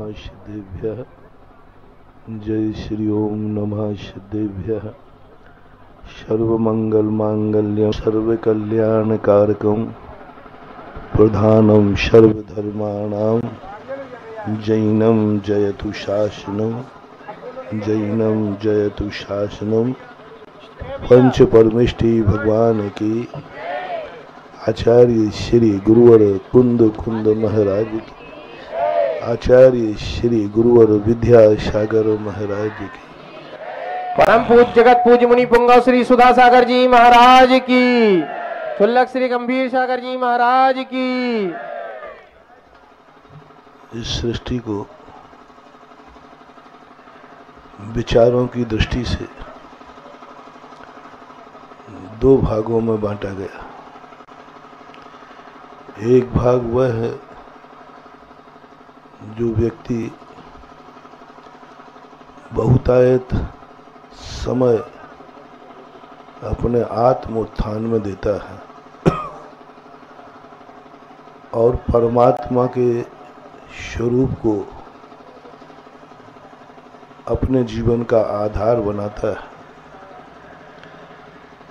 नमः सिद्धेभ्यः। जय श्री ओम नमः सिद्धेभ्यः। सर्वमंगल मांगल्यं सर्वकल्याणकारकं प्रधानं सर्वधर्माणां जैनं जयतु शासनं जैनं जयतु शासनं। पंच परमेष्टि भगवान की आचार्य श्री गुरुवर कुंद कुंद महाराज की, आचार्य श्री गुरुवर विद्यासागर महाराज की, परम पूज्य जगत पूज्य मुनि पुंगव श्री सुधा सागर जी महाराज की, क्षुल्लक श्री गंभीर सागर जी महाराज की। इस सृष्टि को विचारों की दृष्टि से दो भागों में बांटा गया। एक भाग वह है जो व्यक्ति बहुतायत समय अपने आत्मोत्थान में देता है और परमात्मा के स्वरूप को अपने जीवन का आधार बनाता है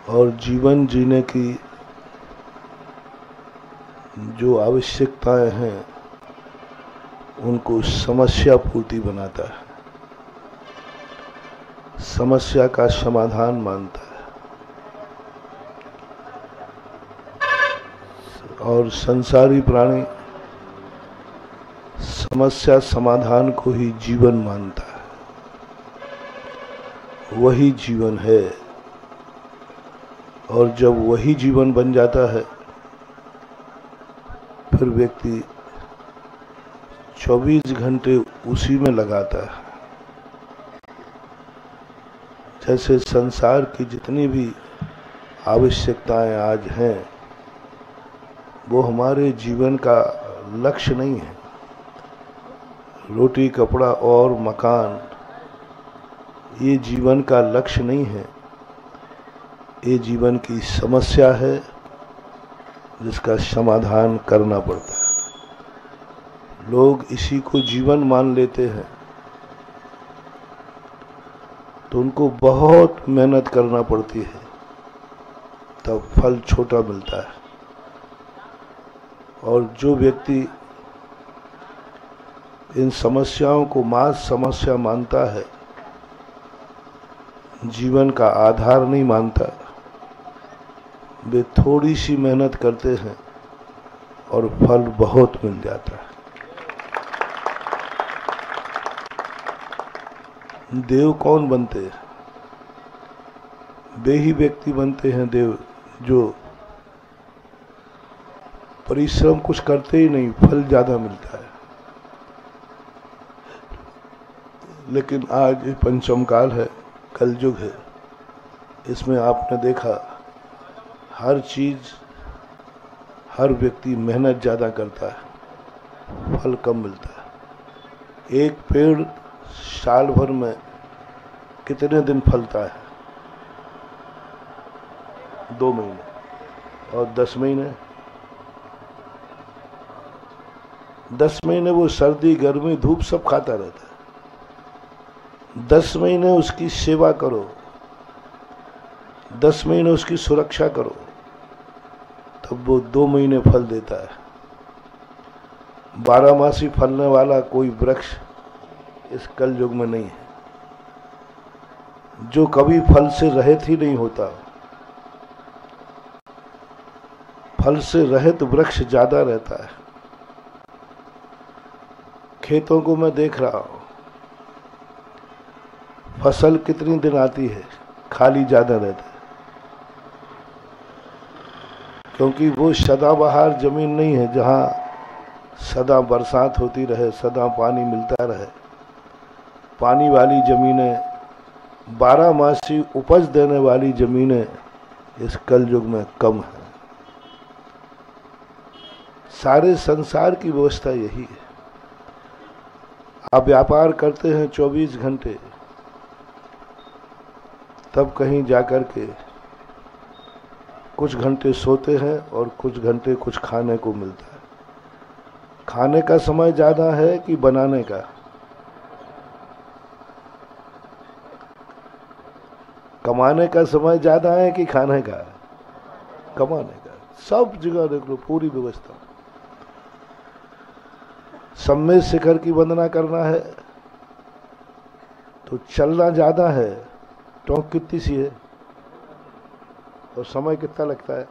और जीवन जीने की जो आवश्यकताएं हैं उनको समस्या पूर्ति बनाता है, समस्या का समाधान मानता है। और संसारी प्राणी समस्या समाधान को ही जीवन मानता है, वही जीवन है। और जब वही जीवन बन जाता है फिर व्यक्ति 24 घंटे उसी में लगाता है। जैसे संसार की जितनी भी आवश्यकताएं आज हैं वो हमारे जीवन का लक्ष्य नहीं है। रोटी कपड़ा और मकान ये जीवन का लक्ष्य नहीं है, ये जीवन की समस्या है जिसका समाधान करना पड़ता है। लोग इसी को जीवन मान लेते हैं तो उनको बहुत मेहनत करना पड़ती है तब फल छोटा मिलता है। और जो व्यक्ति इन समस्याओं को मात्र समस्या मानता है, जीवन का आधार नहीं मानता, वे थोड़ी सी मेहनत करते हैं और फल बहुत मिल जाता है। देव कौन बनते हैं? वे ही व्यक्ति बनते हैं देव जो परिश्रम कुछ करते ही नहीं, फल ज्यादा मिलता है। लेकिन आज पंचम काल है, कलयुग है, इसमें आपने देखा हर चीज हर व्यक्ति मेहनत ज्यादा करता है, फल कम मिलता है। एक पेड़ साल भर में कितने दिन फलता है? 2 महीने। और 10 महीने, 10 महीने वो सर्दी गर्मी धूप सब खाता रहता है। 10 महीने उसकी सेवा करो, 10 महीने उसकी सुरक्षा करो, तब वो 2 महीने फल देता है। 12मासी फलने वाला कोई वृक्ष इस कलयुग में नहीं है। जो कभी फल से रहित ही नहीं होता, फल से रहित वृक्ष ज्यादा रहता है। खेतों को मैं देख रहा हूं, फसल कितनी दिन आती है, खाली ज्यादा रहता है, क्योंकि वो सदाबहार जमीन नहीं है जहां सदा बरसात होती रहे, सदा पानी मिलता रहे। पानी वाली जमीनें, 12मासी उपज देने वाली जमीनें इस कलयुग में कम है। सारे संसार की व्यवस्था यही है। आप व्यापार करते हैं 24 घंटे, तब कहीं जाकर के कुछ घंटे सोते हैं और कुछ घंटे कुछ खाने को मिलता है। खाने का समय ज़्यादा है कि बनाने का? कमाने का समय ज्यादा है कि खाने का? कमाने का। सब जगह देख लो, पूरी व्यवस्था। सम्मेद शिखर की वंदना करना है तो चलना ज्यादा है, टोंक कितनी सी है और समय कितना लगता है,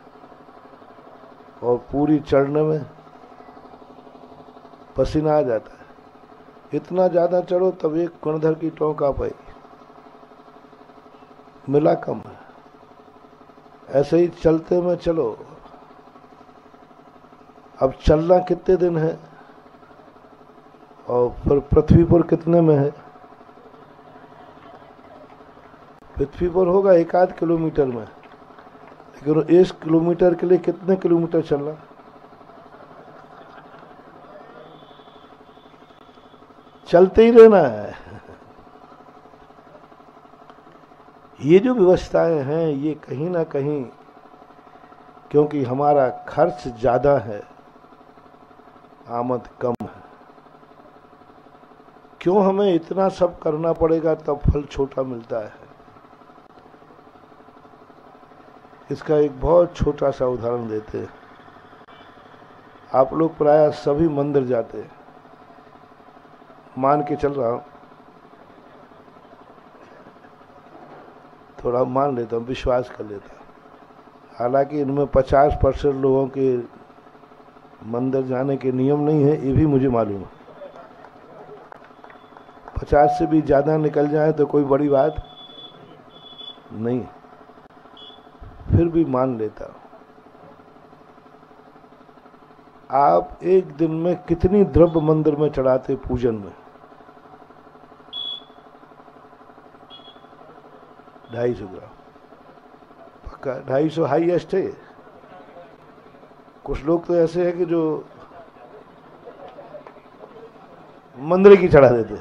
और पूरी चढ़ने में पसीना आ जाता है। इतना ज्यादा चढ़ो तब एक कणधर की टोंक आ पाई, मिला कम है। ऐसे ही चलते में चलो। अब चलना कितने दिन है और फिर पृथ्वी पर कितने में है? पृथ्वी पर होगा 1-8 किलोमीटर में, लेकिन 1 किलोमीटर के लिए कितने किलोमीटर चलना? चलते ही रहना है। ये जो व्यवस्थाएं हैं ये कहीं ना कहीं, क्योंकि हमारा खर्च ज्यादा है, आमद कम है, क्यों हमें इतना सब करना पड़ेगा तब फल छोटा मिलता है? इसका एक बहुत छोटा सा उदाहरण देते हैं। आप लोग प्रायः सभी मंदिर जाते हैं, मान के चल रहा हूं, थोड़ा मान लेता हूं, विश्वास कर लेता हूं। हालांकि इनमें 50% लोगों के मंदिर जाने के नियम नहीं है, ये भी मुझे मालूम है। 50 से भी ज्यादा निकल जाए तो कोई बड़ी बात नहीं, फिर भी मान लेता हूं। आप एक दिन में कितनी द्रव्य मंदिर में चढ़ाते पूजन में? 250 ग्राम पक्का, 250 हाईएस्ट है। कुछ लोग तो ऐसे हैं कि जो मंदिर की चढ़ा देते,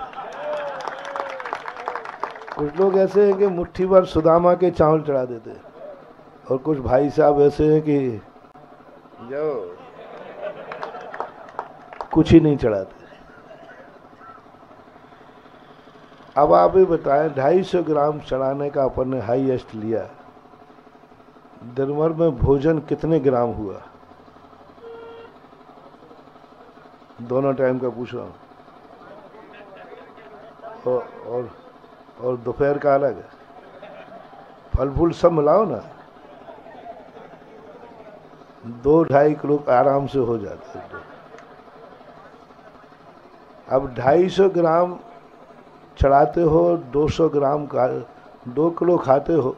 कुछ लोग ऐसे हैं कि मुट्ठी भर सुदामा के चावल चढ़ा देते, और कुछ भाई साहब ऐसे हैं कि जो कुछ ही नहीं चढ़ाते। अब आप ही बताएं, 250 ग्राम चढ़ाने का अपन ने हाईएस्ट लिया, दिन भर में भोजन कितने ग्राम हुआ? दोनों टाइम का पूछ रहा हूं, और दोपहर का अलग है। फल फूल सब मिलाओ ना, 2-2.5 किलो आराम से हो जाता है। अब 250 ग्राम चढ़ाते हो, 200 ग्राम का 2 किलो खाते हो,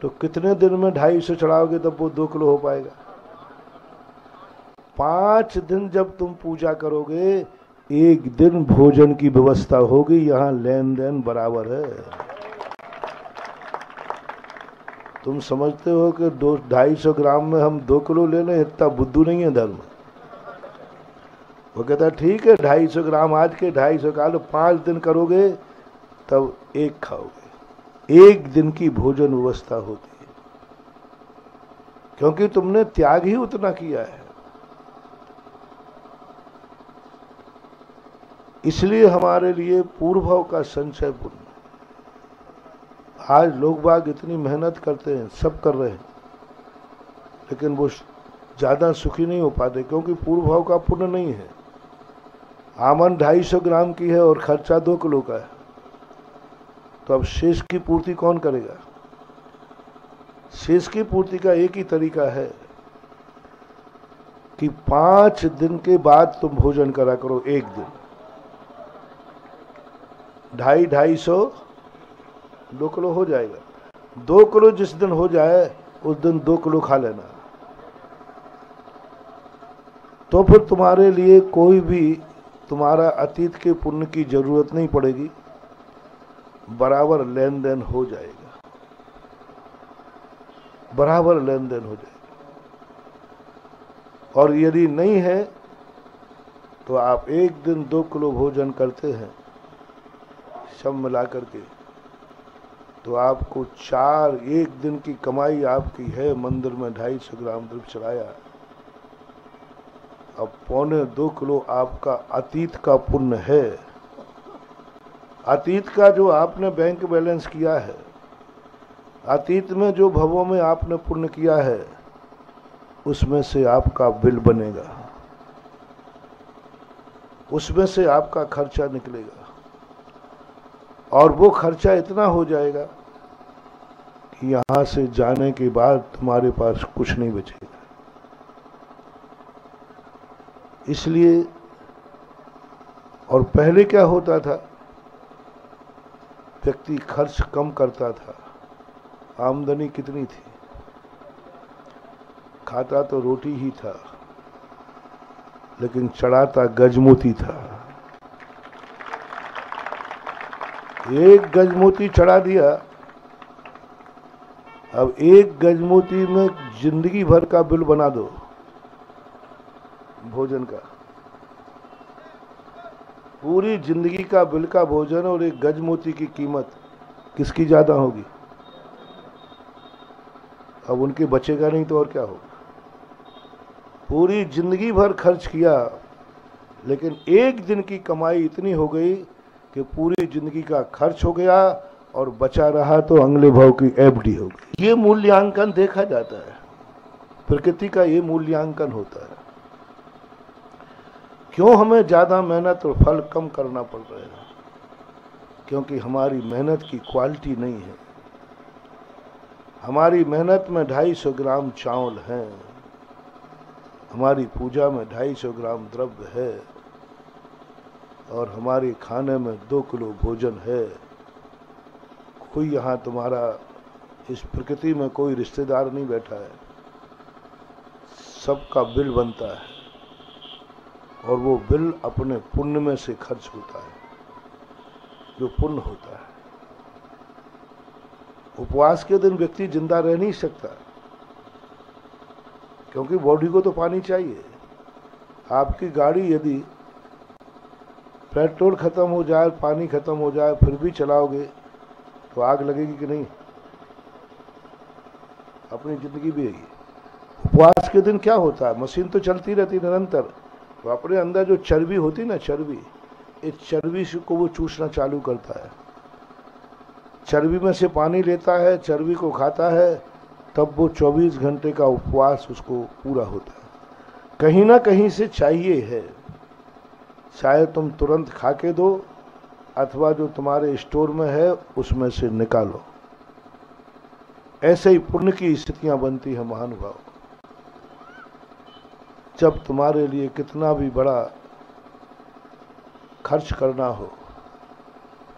तो कितने दिन में 250 चढ़ाओगे तब वो 2 किलो हो पाएगा? 5 दिन जब तुम पूजा करोगे, 1 दिन भोजन की व्यवस्था होगी। यहाँ लेन देन बराबर है। तुम समझते हो कि 250 ग्राम में हम 2 किलो ले लें? इतना बुद्धू नहीं है धर्म। वो कहता है ठीक है 250 ग्राम आज के, 250 का लो, 5 दिन करोगे तब 1 खाओगे। 1 दिन की भोजन व्यवस्था होती है, क्योंकि तुमने त्याग ही उतना किया है। इसलिए हमारे लिए पूर्वभाव का संचय पुण्य। आज लोग बाग इतनी मेहनत करते हैं, सब कर रहे हैं, लेकिन वो ज्यादा सुखी नहीं हो पाते, क्योंकि पूर्वभाव का पुण्य नहीं है। आमन 250 ग्राम की है और खर्चा 2 किलो का है, तो अब शेष की पूर्ति कौन करेगा? शेष की पूर्ति का एक ही तरीका है कि 5 दिन के बाद तुम भोजन करा करो। 1 दिन 250 2 किलो हो जाएगा। 2 किलो जिस दिन हो जाए उस दिन 2 किलो खा लेना, तो फिर तुम्हारे लिए कोई भी तुम्हारा अतीत के पुण्य की जरूरत नहीं पड़ेगी, बराबर लेन देन हो जाएगा, बराबर लेन देन हो जाएगा। और यदि नहीं है तो आप 1 दिन 2 किलो भोजन करते हैं सब मिला करके, तो आपको 1 दिन की कमाई आपकी है। मंदिर में 250 ग्राम द्रव्य चढ़ाया, अब 1.25-2 किलो आपका अतीत का पुण्य है। अतीत का जो आपने बैंक बैलेंस किया है, अतीत में जो भवों में आपने पुण्य किया है उसमें से आपका बिल बनेगा, उसमें से आपका खर्चा निकलेगा और वो खर्चा इतना हो जाएगा कि यहां से जाने के बाद तुम्हारे पास कुछ नहीं बचेगा। इसलिए, और पहले क्या होता था, व्यक्ति खर्च कम करता था, आमदनी कितनी थी, खाता तो रोटी ही था लेकिन चढ़ाता गजमोती था। एक गजमोती चढ़ा दिया, अब एक गजमोती में जिंदगी भर का बिल बना दो भोजन का। पूरी जिंदगी का बिल का भोजन और एक गजमोती की कीमत किसकी ज्यादा होगी? अब उनके बचेगा नहीं तो और क्या होगा। पूरी जिंदगी भर खर्च किया लेकिन एक दिन की कमाई इतनी हो गई कि पूरी जिंदगी का खर्च हो गया और बचा रहा तो अगले भाव की एफडी हो गई। ये मूल्यांकन देखा जाता है, प्रकृति का ये मूल्यांकन होता है। क्यों हमें ज्यादा मेहनत और फल कम करना पड़ रहा है? क्योंकि हमारी मेहनत की क्वालिटी नहीं है। हमारी मेहनत में 250 ग्राम चावल है, हमारी पूजा में 250 ग्राम द्रव्य है और हमारे खाने में 2 किलो भोजन है। कोई यहाँ तुम्हारा इस प्रकृति में कोई रिश्तेदार नहीं बैठा है, सबका बिल बनता है और वो बिल अपने पुण्य में से खर्च होता है, जो पुण्य होता है। उपवास के दिन व्यक्ति जिंदा रह नहीं सकता क्योंकि बॉडी को तो पानी चाहिए। आपकी गाड़ी यदि पेट्रोल खत्म हो जाए, पानी खत्म हो जाए, फिर भी चलाओगे तो आग लगेगी कि नहीं? अपनी जिंदगी भी है। उपवास के दिन क्या होता है, मशीन तो चलती रहती निरंतर, तो अपने अंदर जो चर्बी होती ना, चर्बी, इस चर्बी को वो चूसना चालू करता है। चर्बी में से पानी लेता है, चर्बी को खाता है, तब वो 24 घंटे का उपवास उसको पूरा होता है। कहीं ना कहीं से चाहिए है, चाहे तुम तुरंत खा के दो अथवा जो तुम्हारे स्टोर में है उसमें से निकालो। ऐसे ही पुण्य की स्थितियां बनती है महानुभाव। जब तुम्हारे लिए कितना भी बड़ा खर्च करना हो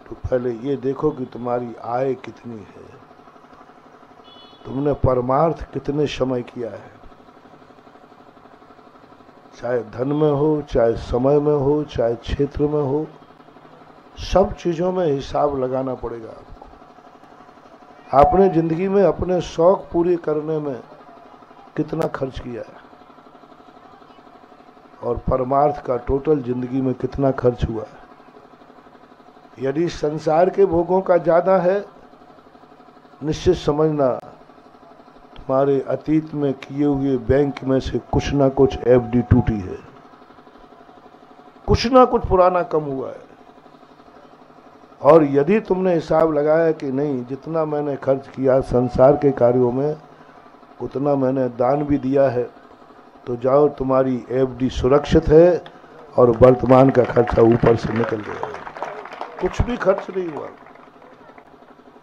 तो पहले ये देखो कि तुम्हारी आय कितनी है, तुमने परमार्थ कितने समय किया है। चाहे धन में हो, चाहे समय में हो, चाहे क्षेत्र में हो, सब चीजों में हिसाब लगाना पड़ेगा आपको। आपने जिंदगी में अपने शौक पूरे करने में कितना खर्च किया है और परमार्थ का टोटल जिंदगी में कितना खर्च हुआ है। यदि संसार के भोगों का ज्यादा है, निश्चित समझना तुम्हारे अतीत में किए हुए बैंक में से कुछ ना कुछ एफडी टूटी है, कुछ ना कुछ पुराना कम हुआ है। और यदि तुमने हिसाब लगाया कि नहीं, जितना मैंने खर्च किया संसार के कार्यों में उतना मैंने दान भी दिया है, तो जाओ तुम्हारी एफडी सुरक्षित है और वर्तमान का खर्चा ऊपर से निकल गया। कुछ भी खर्च नहीं हुआ,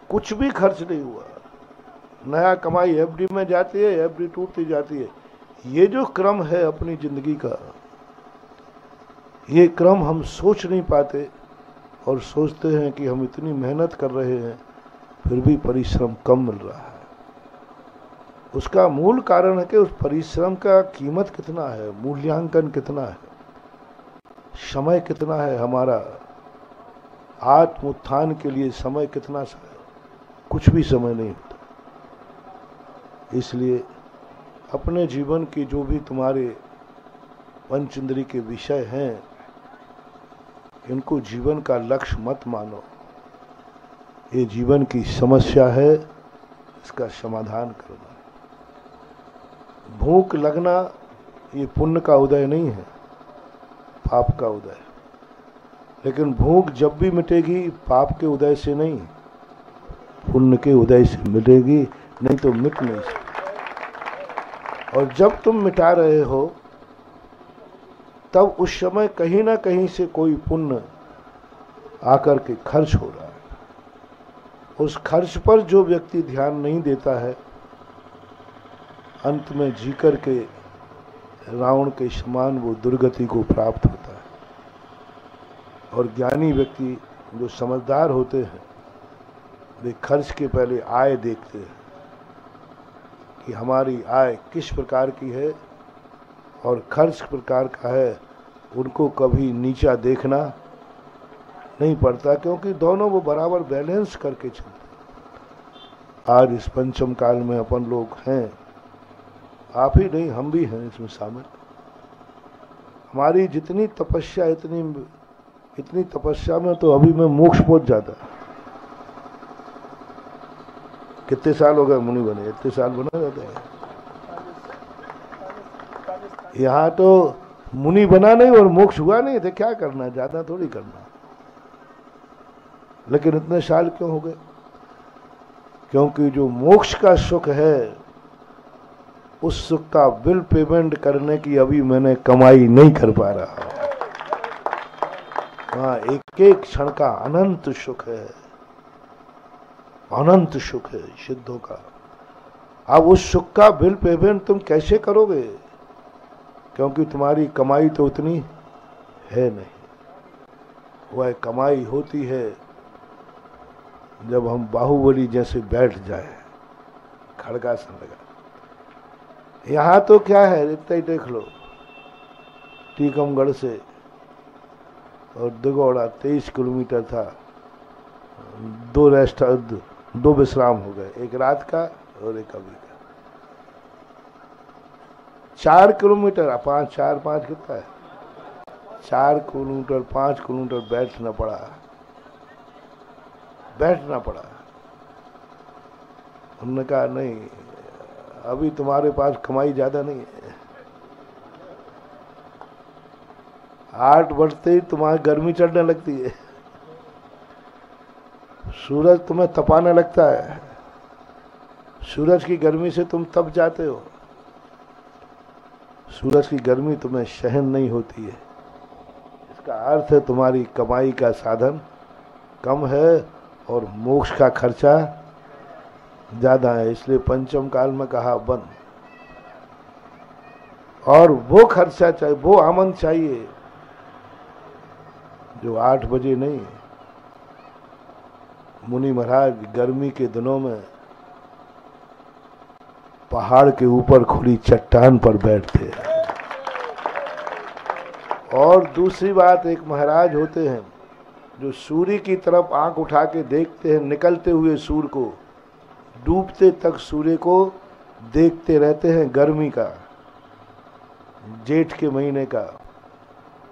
कुछ भी खर्च नहीं हुआ। नया कमाई एफडी में जाती है, एफडी टूटती जाती है। ये जो क्रम है अपनी जिंदगी का, ये क्रम हम सोच नहीं पाते और सोचते हैं कि हम इतनी मेहनत कर रहे हैं फिर भी परिश्रम कम मिल रहा है। उसका मूल कारण है कि उस परिश्रम का कीमत कितना है, मूल्यांकन कितना है, समय कितना है हमारा, आत्म उत्थान के लिए समय कितना समय, कुछ भी समय नहीं होता। इसलिए अपने जीवन की जो भी तुम्हारे पंच इंद्रिय के विषय हैं, इनको जीवन का लक्ष्य मत मानो। ये जीवन की समस्या है, इसका समाधान करना। भूख लगना ये पुण्य का उदय नहीं है, पाप का उदय है। लेकिन भूख जब भी मिटेगी पाप के उदय से नहीं, पुण्य के उदय से मिलेगी, नहीं तो मिट नहीं सकती। और जब तुम मिटा रहे हो तब उस समय कहीं ना कहीं से कोई पुण्य आकर के खर्च हो रहा है। उस खर्च पर जो व्यक्ति ध्यान नहीं देता है, अंत में जी कर के रावण के समान वो दुर्गति को प्राप्त होता है। और ज्ञानी व्यक्ति जो समझदार होते हैं, वे खर्च के पहले आय देखते हैं कि हमारी आय किस प्रकार की है और खर्च प्रकार का है। उनको कभी नीचा देखना नहीं पड़ता, क्योंकि दोनों वो बराबर बैलेंस करके चलते। आज इस पंचम काल में अपन लोग हैं, आप ही नहीं हम भी हैं इसमें शामिल। हमारी जितनी तपस्या, इतनी तपस्या में तो अभी मैं मोक्ष पहुंच जाता। कितने साल हो गए मुनि बने, इतने साल बना जाते हैं। यहाँ तो मुनि बना नहीं और मोक्ष हुआ नहीं, थे क्या करना, ज्यादा थोड़ी करना। लेकिन इतने साल क्यों हो गए? क्योंकि जो मोक्ष का सुख है, उस सुख का बिल पेमेंट करने की अभी मैंने कमाई नहीं कर पा रहा। हाँ, एक एक क्षण का अनंत सुख है, अनंत सुख है सिद्धों का। अब उस सुख का बिल पेमेंट तुम कैसे करोगे? क्योंकि तुम्हारी कमाई तो उतनी है नहीं। वह कमाई होती है जब हम बाहुबली जैसे बैठ जाए, खड़गासन लगा। यहाँ तो क्या है, इतना ही देख लो, टीकमगढ़ से और दिगौड़ा 23 किलोमीटर था। दो विश्राम हो गए, एक रात का और एक अभी का। 4 किलोमीटर, 4-5 कितना है, 4 किलोमीटर 5 किलोमीटर बैठना पड़ा। उन्होंने कहा नहीं, अभी तुम्हारे पास कमाई ज्यादा नहीं है। 8 बजते ही तुम्हारी गर्मी चढ़ने लगती है, सूरज तुम्हें तपाने लगता है, सूरज की गर्मी से तुम तप जाते हो, सूरज की गर्मी तुम्हें सहन नहीं होती है। इसका अर्थ है तुम्हारी कमाई का साधन कम है और मोक्ष का खर्चा ज्यादा है। इसलिए पंचम काल में कहा बंद। और वो खर्चा चाहिए, वो आमंद चाहिए जो 8 बजे नहीं। मुनि महाराज गर्मी के दिनों में पहाड़ के ऊपर खुली चट्टान पर बैठते हैं। और दूसरी बात, एक महाराज होते हैं जो सूर्य की तरफ आंख उठा के देखते हैं, निकलते हुए सूर्य को, डूबते तक सूर्य को देखते रहते हैं, गर्मी का, जेठ के महीने का,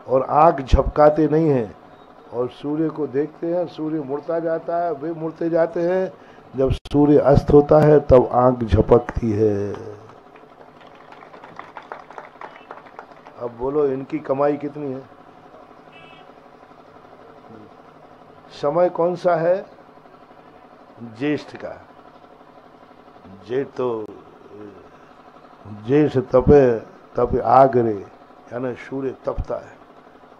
और आंख झपकाते नहीं हैं और सूर्य को देखते हैं। सूर्य मुड़ता जाता है, वे मुड़ते जाते हैं। जब सूर्य अस्त होता है तब आंख झपकती है। अब बोलो इनकी कमाई कितनी है? समय कौन सा है? ज्येष्ठ का। जेठ तपे आगरे, यानी सूर्य तपता है।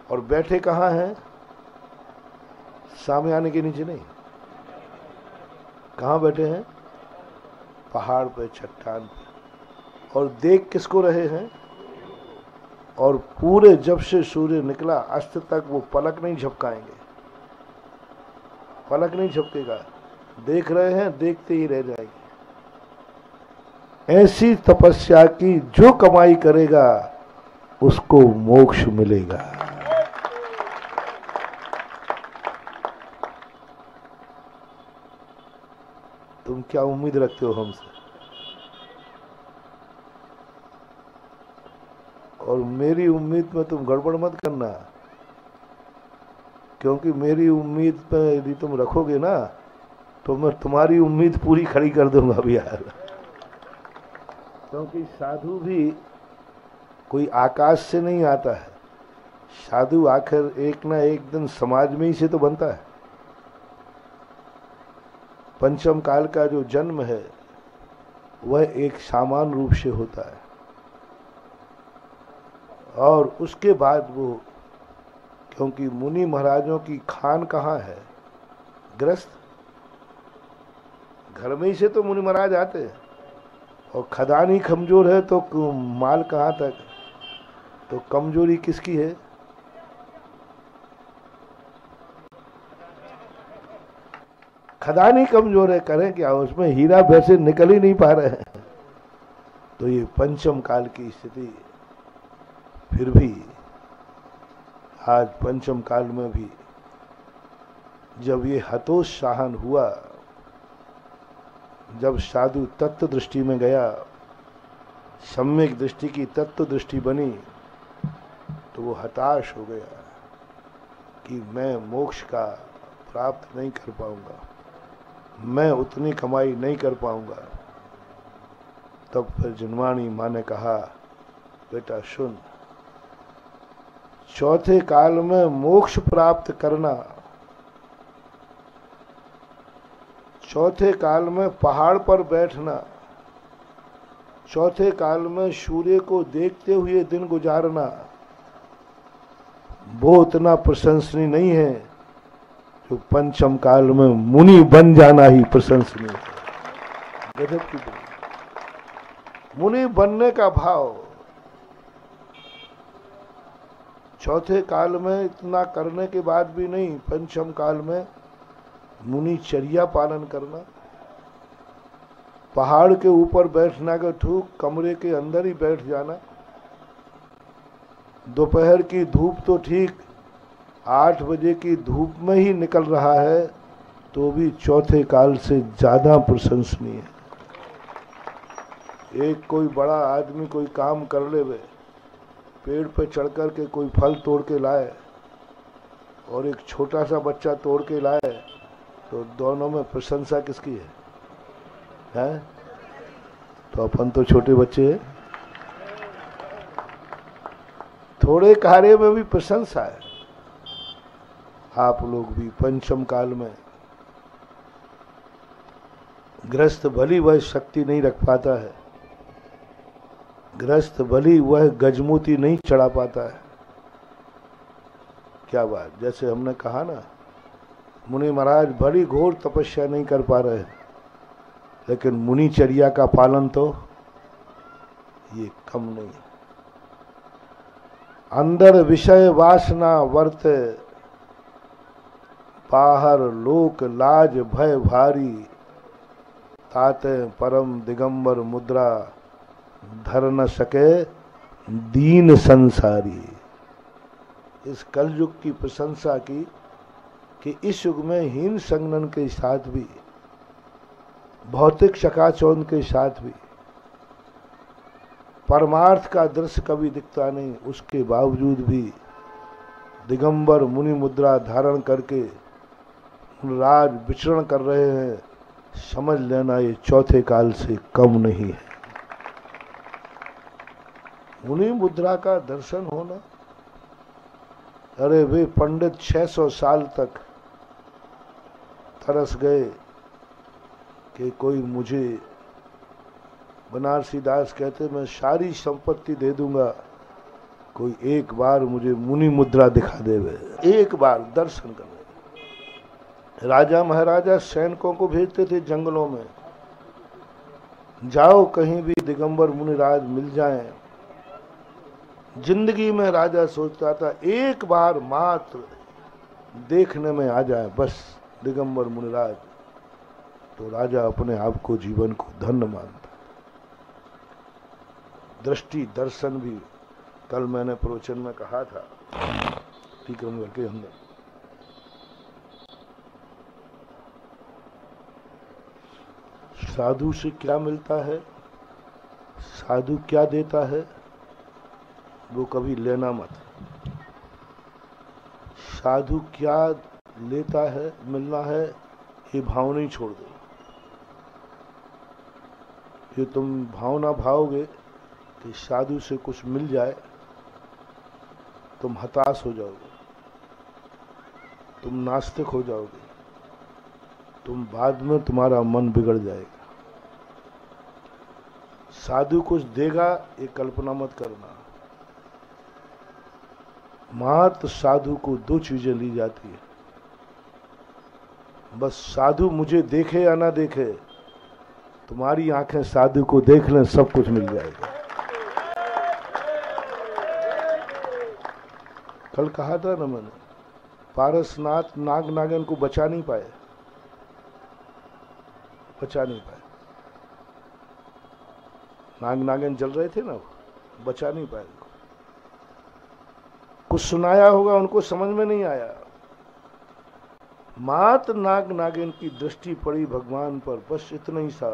और बैठे कहाँ हैं? सामयाने के नीचे नहीं। कहाँ बैठे हैं? पहाड़ पे, चट्टान पे। और देख किसको रहे हैं? और पूरे जब से सूर्य निकला अस्त तक वो पलक नहीं झपकाएंगे, पलक नहीं झपकेगा। देख रहे हैं, देखते ही रह जाएंगे। ऐसी तपस्या की जो कमाई करेगा उसको मोक्ष मिलेगा। तुम क्या उम्मीद रखते हो हमसे? और मेरी उम्मीद में तुम गड़बड़ मत करना, क्योंकि मेरी उम्मीद पे यदि तुम रखोगे ना तो मैं तुम्हारी उम्मीद पूरी खड़ी कर दूंगा अभी यार। क्योंकि साधु भी कोई आकाश से नहीं आता है। साधु आखिर एक ना एक दिन समाज में ही से तो बनता है। पंचम काल का जो जन्म है वह एक सामान्य रूप से होता है, और उसके बाद वो, क्योंकि मुनि महाराजों की खान कहाँ है, ग्रस्त घर में ही से तो मुनि महाराज आते हैं, और खदान ही कमजोर है तो माल कहाँ तक, तो कमजोरी किसकी है? खदान ही कमजोर है, करें क्या, उसमें हीरा वैसे निकल ही नहीं पा रहे हैं। तो ये पंचम काल की स्थिति, फिर भी आज पंचम काल में भी जब ये हतोत्साहन हुआ, जब साधु तत्व दृष्टि में गया, सम्यक दृष्टि की तत्व दृष्टि बनी, तो वो हताश हो गया कि मैं मोक्ष का प्राप्त नहीं कर पाऊंगा, मैं उतनी कमाई नहीं कर पाऊंगा। तब फिर जिनवाणी माँ ने कहा, बेटा सुन, चौथे काल में मोक्ष प्राप्त करना, चौथे काल में पहाड़ पर बैठना, चौथे काल में सूर्य को देखते हुए दिन गुजारना, वो उतना प्रशंसनीय नहीं है जो पंचम काल में मुनि बन जाना ही प्रशंसनीय है। गजब की बात, मुनि बनने का भाव चौथे काल में इतना करने के बाद भी नहीं, पंचम काल में मुनिचर्या पालन करना, पहाड़ के ऊपर बैठना का ठूक, कमरे के अंदर ही बैठ जाना, दोपहर की धूप तो ठीक 8 बजे की धूप में ही निकल रहा है, तो भी चौथे काल से ज्यादा प्रशंसनीय है। एक कोई बड़ा आदमी कोई काम कर ले, वे पेड़ पे चढ़ कर के कोई फल तोड़ के लाए और एक छोटा सा बच्चा तोड़ के लाए, तो दोनों में प्रशंसा किसकी है? हैं? तो अपन तो छोटे बच्चे हैं, थोड़े कार्य में भी प्रशंसा है। आप लोग भी पंचम काल में गृहस्थ भली वह शक्ति नहीं रख पाता है, गृहस्थ भली वह गजमूती नहीं चढ़ा पाता है। क्या बात, जैसे हमने कहा ना, मुनि महाराज बड़ी घोर तपस्या नहीं कर पा रहे, लेकिन मुनिचर्या का पालन तो ये कम नहीं है। अंदर विषय वासना वर्त, बाहर लोक लाज भय भारी, ताते परम दिगंबर मुद्रा, धर न सके दीन संसारी। इस कलयुग की प्रशंसा की कि इस युग में हीन संगनन के साथ भी, भौतिक चकाचौंध के साथ भी परमार्थ का दृश्य कभी दिखता नहीं, उसके बावजूद भी दिगंबर मुनि मुद्रा धारण करके राज विचरण कर रहे हैं। समझ लेना ये चौथे काल से कम नहीं है। मुनि मुद्रा का दर्शन होना, अरे वे पंडित 600 साल तक तरस गए कि कोई मुझे, बनारसी दास कहते मैं सारी संपत्ति दे दूंगा, कोई एक बार मुझे मुनि मुद्रा दिखा देवे, एक बार दर्शन कर। राजा महाराजा सैनिकों को भेजते थे जंगलों में, जाओ कहीं भी दिगंबर मुनिराज मिल जाएं। जिंदगी में राजा सोचता था एक बार मात्र देखने में आ जाए, बस दिगंबर मुनिराज, तो राजा अपने आप को जीवन को धन्य मानता। दृष्टि दर्शन भी कल मैंने प्रवचन में कहा था टीकमगढ़ के अंदर, साधु से क्या मिलता है, साधु क्या देता है, वो कभी लेना मत। साधु क्या लेता है, मिलना है, ये भाव नहीं छोड़ दो। ये तुम भावना भाओगे कि साधु से कुछ मिल जाए, तुम हताश हो जाओगे, तुम नास्तिक हो जाओगे, तुम बाद में तुम्हारा मन बिगड़ जाएगा। साधु कुछ देगा ये कल्पना मत करना। मात्र साधु को दो चीजें ली जाती है, बस साधु मुझे देखे या ना देखे, तुम्हारी आंखें साधु को देख लें, सब कुछ मिल जाएगा। कल कहा था ना मैंने, पारसनाथ नाग नागिन को बचा नहीं पाए, बचा नहीं पाए। नाग नागिन जल रहे थे ना, बचा नहीं पाए। कुछ सुनाया होगा, उनको समझ में नहीं आया। मात्र नाग नागिन की दृष्टि पड़ी भगवान पर, बस इतना ही सा,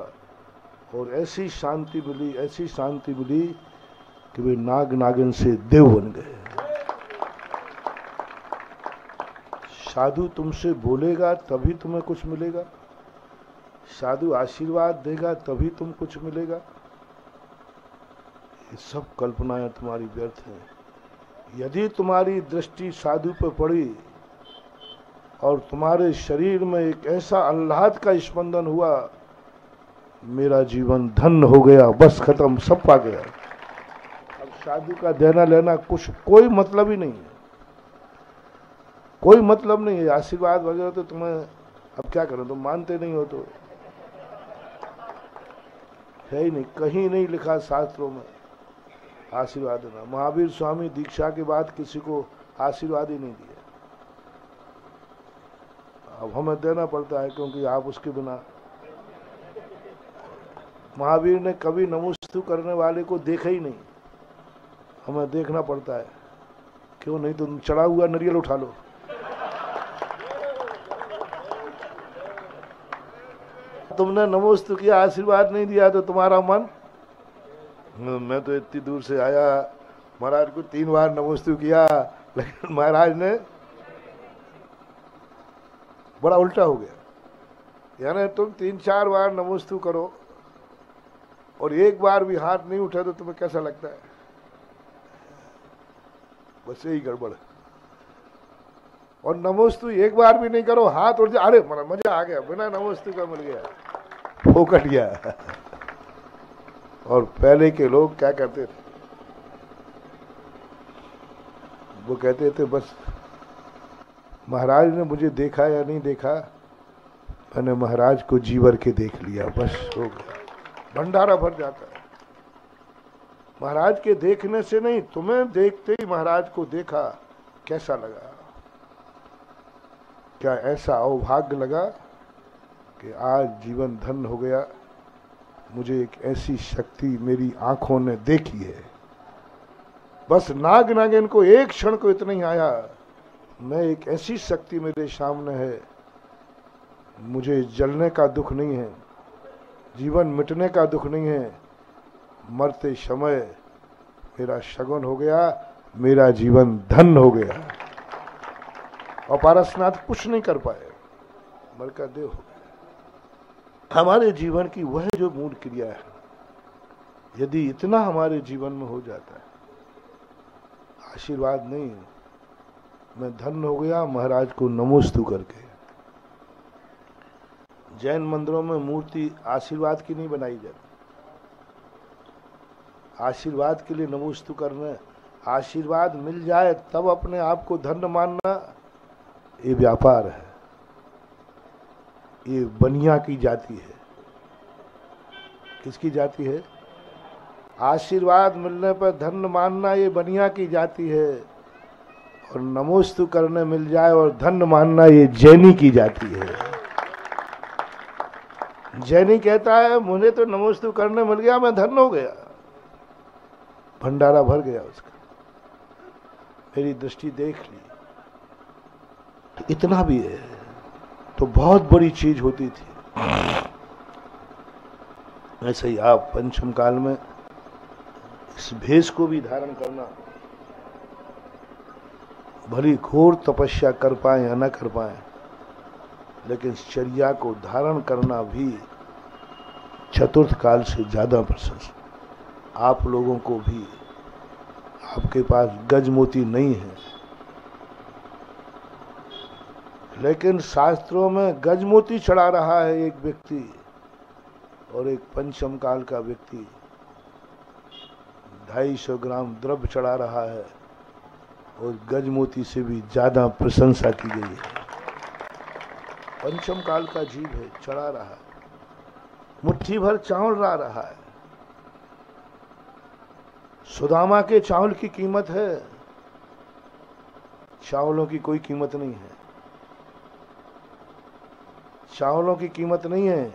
और ऐसी शांति मिली, ऐसी शांति मिली कि वे नाग नागिन से देव बन गए। साधु तुमसे बोलेगा तभी तुम्हें कुछ मिलेगा, साधु आशीर्वाद देगा तभी तुम कुछ मिलेगा। ये सब कल्पनाएं तुम्हारी व्यर्थ हैं। यदि तुम्हारी दृष्टि साधु पर पड़ी और तुम्हारे शरीर में एक ऐसा आह्लाद का स्पंदन हुआ, मेरा जीवन धन्य हो गया, बस खत्म, सब पा गया। अब साधु का देना लेना कुछ कोई मतलब ही नहीं है, कोई मतलब नहीं है। आशीर्वाद वगैरह तो तुम्हें अब क्या करो, तुम मानते नहीं हो तो है ही नहीं, कहीं नहीं लिखा शास्त्रों में आशीर्वाद देना। महावीर स्वामी दीक्षा के बाद किसी को आशीर्वाद ही नहीं दिया। अब हमें देना पड़ता है, क्योंकि आप उसके बिना। महावीर ने कभी नमोस्तु करने वाले को देखा ही नहीं, हमें देखना पड़ता है। क्यों नहीं, तुम चढ़ा हुआ नारियल उठा लो। तुमने नमोस्तु किया, आशीर्वाद नहीं दिया तो तुम्हारा मन, मैं तो इतनी दूर से आया, महाराज को 3 बार नमोस्तु किया, लेकिन महाराज ने बड़ा उल्टा हो गया। यानी तुम 3-4 बार नमोस्तु करो और एक बार भी हाथ नहीं उठे तो तुम्हें कैसा लगता है? बस यही गड़बड़ है। और नमोस्तु एक बार भी नहीं करो, हाथ उठ जाए, अरे मजा आ गया, बिना नमोस्तु का मिल गया, वो कट गया। और पहले के लोग क्या कहते थे, वो कहते थे बस महाराज ने मुझे देखा या नहीं देखा, मैंने महाराज को जी भर के देख लिया, बस हो गया, भंडारा भर जाता है। महाराज के देखने से नहीं, तुम्हें देखते ही महाराज को देखा, कैसा लगा? क्या ऐसा अभाग्य लगा कि आज जीवन धन्य हो गया, मुझे एक ऐसी शक्ति मेरी आंखों ने देखी है। बस नाग नागिन को एक क्षण को इतना ही आया, मैं एक ऐसी शक्ति मेरे सामने है, मुझे जलने का दुख नहीं है, जीवन मिटने का दुख नहीं है, मरते समय मेरा शगुन हो गया, मेरा जीवन धन्य हो गया। और पारसनाथ कुछ नहीं कर पाए, मर का देव हो गया। हमारे जीवन की वह जो मूल क्रिया है, यदि इतना हमारे जीवन में हो जाता है, आशीर्वाद नहीं, मैं धन्य हो गया महाराज को नमोस्तु करके। जैन मंदिरों में मूर्ति आशीर्वाद की नहीं बनाई जाती, आशीर्वाद के लिए नमोस्तु करना। आशीर्वाद मिल जाए तब अपने आप को धन्य मानना, ये व्यापार है, ये बनिया की जाति है। किसकी जाति है? आशीर्वाद मिलने पर धन्य मानना ये बनिया की जाति है, और नमोस्तु करने मिल जाए और धन्य मानना ये जैनी की जाति है। जैनी कहता है मुझे तो नमोस्तु करने मिल गया, मैं धन्य हो गया, भंडारा भर गया उसका, मेरी दृष्टि देख ली। तो इतना भी है तो बहुत बड़ी चीज होती थी। ऐसे ही आप पंचम काल में इस भेष को भी धारण करना, भली घोर तपस्या कर पाए या न कर पाए, लेकिन चर्या को धारण करना भी चतुर्थ काल से ज्यादा प्रशंसा। आप लोगों को भी, आपके पास गज मोती नहीं है, लेकिन शास्त्रों में गजमोती चढ़ा रहा है एक व्यक्ति और एक पंचम काल का व्यक्ति 250 ग्राम द्रव्य चढ़ा रहा है और गजमोती से भी ज्यादा प्रशंसा की गई है। पंचम काल का जीव है, चढ़ा रहा है, मुट्ठी भर चावल ला रहा है। सुदामा के चावल की कीमत है, चावलों की कोई कीमत नहीं है। चावलों की कीमत नहीं है,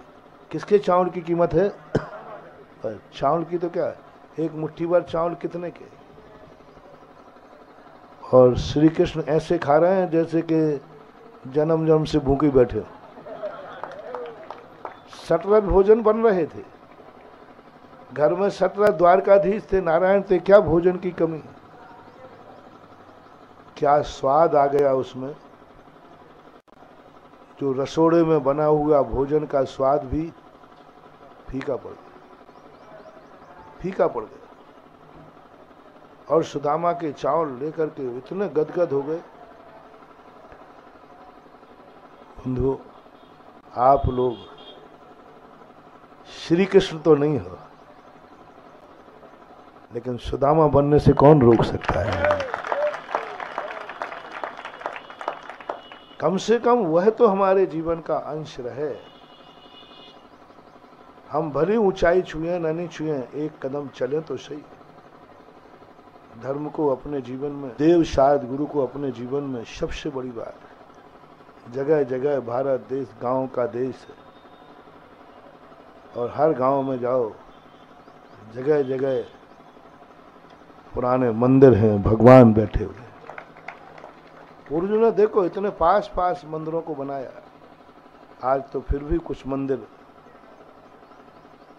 किसके चावल की कीमत है? चावल की तो क्या है, एक मुट्ठी भर चावल कितने के। और श्री कृष्ण ऐसे खा रहे हैं जैसे कि जन्म जन्म से भूखे बैठे हो। सटरथ भोजन बन रहे थे, घर में 17 द्वारकाधीश थे, नारायण थे, क्या भोजन की कमी, क्या स्वाद आ गया उसमें। जो रसोड़े में बना हुआ भोजन का स्वाद भी फीका पड़ गया, फीका पड़ गया। और सुदामा के चावल लेकर के इतने गदगद हो गए। बंधु, आप लोग श्री कृष्ण तो नहीं हो, लेकिन सुदामा बनने से कौन रोक सकता है? कम से कम वह तो हमारे जीवन का अंश रहे। हम भली ऊंचाई छुए न नहीं छुए, एक कदम चले तो सही। धर्म को अपने जीवन में, देव शायद गुरु को अपने जीवन में सबसे बड़ी बात है। जगह जगह भारत देश गांव का देश है और हर गांव में जाओ, जगह जगह पुराने मंदिर हैं, भगवान बैठे हुए। पूर्वजों ने देखो इतने पास पास मंदिरों को बनाया, आज तो फिर भी कुछ मंदिर